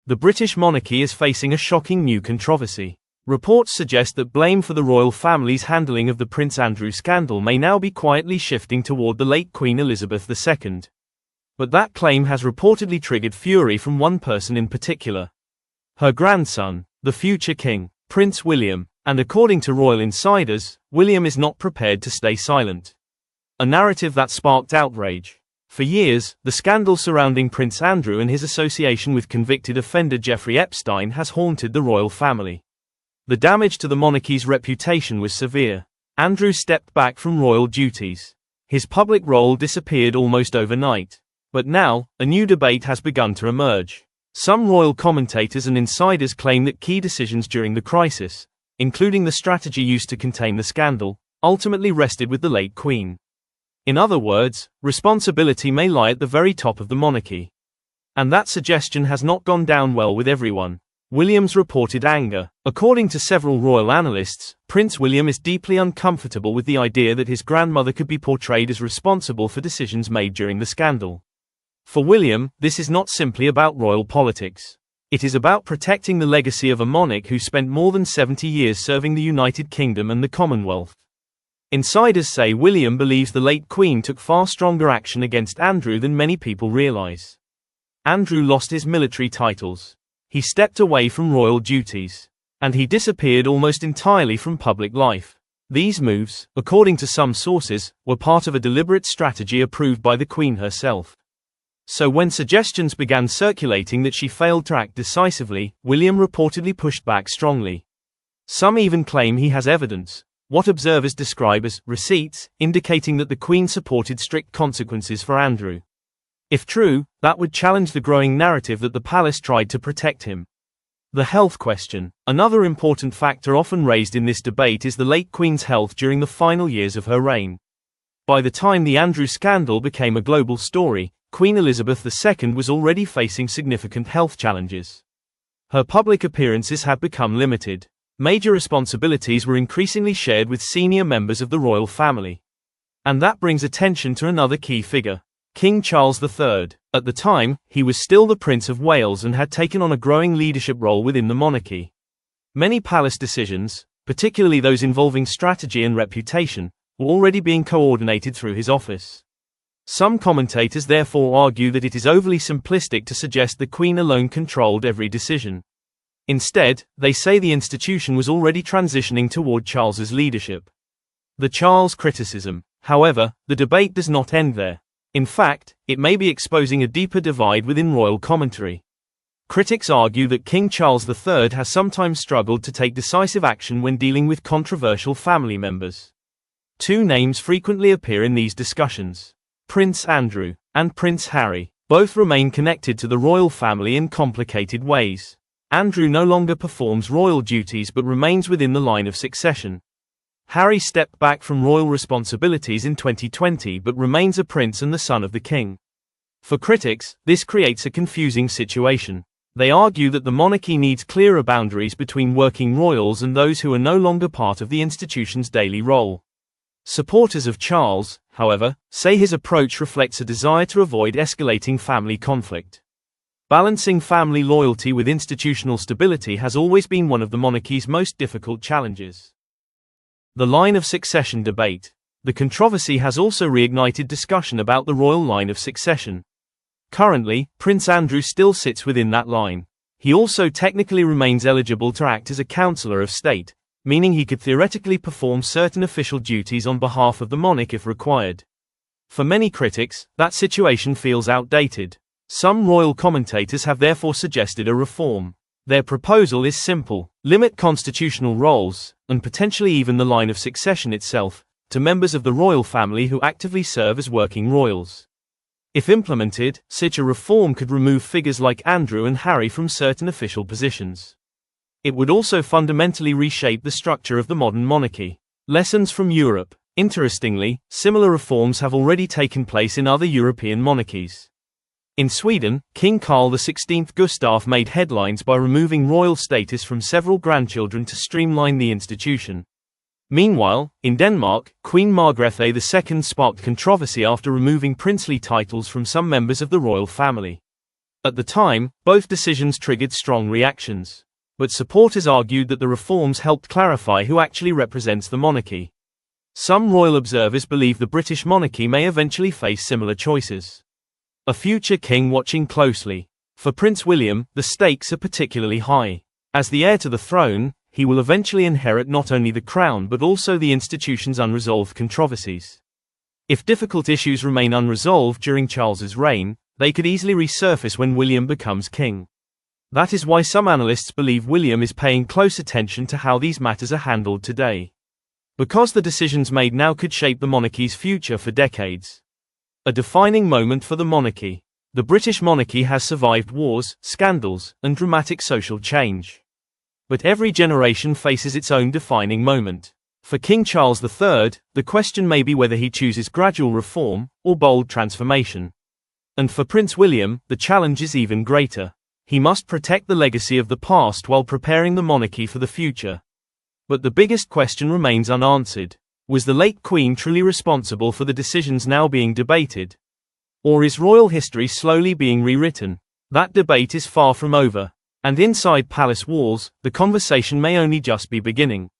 The British monarchy is facing a shocking new controversy. Reports suggest that blame for the royal family's handling of the Prince Andrew scandal may now be quietly shifting toward the late Queen Elizabeth II. But that claim has reportedly triggered fury from one person in particular. Her grandson, the future king, Prince William, and according to royal insiders, William is not prepared to stay silent. A narrative that sparked outrage. For years, the scandal surrounding Prince Andrew and his association with convicted offender Jeffrey Epstein has haunted the royal family. The damage to the monarchy's reputation was severe. Andrew stepped back from royal duties. His public role disappeared almost overnight. But now, a new debate has begun to emerge. Some royal commentators and insiders claim that key decisions during the crisis, including the strategy used to contain the scandal, ultimately rested with the late Queen. In other words, responsibility may lie at the very top of the monarchy. And that suggestion has not gone down well with everyone. William's reported anger. According to several royal analysts, Prince William is deeply uncomfortable with the idea that his grandmother could be portrayed as responsible for decisions made during the scandal. For William, this is not simply about royal politics. It is about protecting the legacy of a monarch who spent more than 70 years serving the United Kingdom and the Commonwealth. Insiders say William believes the late Queen took far stronger action against Andrew than many people realize. Andrew lost his military titles. He stepped away from royal duties. And he disappeared almost entirely from public life. These moves, according to some sources, were part of a deliberate strategy approved by the Queen herself. So when suggestions began circulating that she failed to act decisively, William reportedly pushed back strongly. Some even claim he has evidence, what observers describe as receipts, indicating that the Queen supported strict consequences for Andrew. If true, that would challenge the growing narrative that the palace tried to protect him. The health question. Another important factor often raised in this debate is the late Queen's health during the final years of her reign. By the time the Andrew scandal became a global story, Queen Elizabeth II was already facing significant health challenges. Her public appearances had become limited. Major responsibilities were increasingly shared with senior members of the royal family. And that brings attention to another key figure, King Charles III. At the time, he was still the Prince of Wales and had taken on a growing leadership role within the monarchy. Many palace decisions, particularly those involving strategy and reputation, were already being coordinated through his office. Some commentators therefore argue that it is overly simplistic to suggest the Queen alone controlled every decision. Instead, they say the institution was already transitioning toward Charles's leadership. The Charles criticism. However, the debate does not end there. In fact, it may be exposing a deeper divide within royal commentary. Critics argue that King Charles III has sometimes struggled to take decisive action when dealing with controversial family members. Two names frequently appear in these discussions: Prince Andrew and Prince Harry. Both remain connected to the royal family in complicated ways. Andrew no longer performs royal duties but remains within the line of succession. Harry stepped back from royal responsibilities in 2020 but remains a prince and the son of the king. For critics, this creates a confusing situation. They argue that the monarchy needs clearer boundaries between working royals and those who are no longer part of the institution's daily role. Supporters of Charles, however, say his approach reflects a desire to avoid escalating family conflict. Balancing family loyalty with institutional stability has always been one of the monarchy's most difficult challenges. The line of succession debate. The controversy has also reignited discussion about the royal line of succession. Currently, Prince Andrew still sits within that line. He also technically remains eligible to act as a Councillor of State, meaning he could theoretically perform certain official duties on behalf of the monarch if required. For many critics, that situation feels outdated. Some royal commentators have therefore suggested a reform. Their proposal is simple: limit constitutional roles, and potentially even the line of succession itself, to members of the royal family who actively serve as working royals. If implemented, such a reform could remove figures like Andrew and Harry from certain official positions. It would also fundamentally reshape the structure of the modern monarchy. Lessons from Europe. Interestingly, similar reforms have already taken place in other European monarchies. In Sweden, King Carl XVI Gustaf made headlines by removing royal status from several grandchildren to streamline the institution. Meanwhile, in Denmark, Queen Margrethe II sparked controversy after removing princely titles from some members of the royal family. At the time, both decisions triggered strong reactions. But supporters argued that the reforms helped clarify who actually represents the monarchy. Some royal observers believe the British monarchy may eventually face similar choices. A future king watching closely. For Prince William, the stakes are particularly high. As the heir to the throne, he will eventually inherit not only the crown but also the institution's unresolved controversies. If difficult issues remain unresolved during Charles's reign, they could easily resurface when William becomes king. That is why some analysts believe William is paying close attention to how these matters are handled today. Because the decisions made now could shape the monarchy's future for decades. A defining moment for the monarchy. The British monarchy has survived wars, scandals, and dramatic social change. But every generation faces its own defining moment. For King Charles III, the question may be whether he chooses gradual reform or bold transformation. And for Prince William, the challenge is even greater. He must protect the legacy of the past while preparing the monarchy for the future. But the biggest question remains unanswered. Was the late Queen truly responsible for the decisions now being debated? Or is royal history slowly being rewritten? That debate is far from over. And inside palace walls, the conversation may only just be beginning.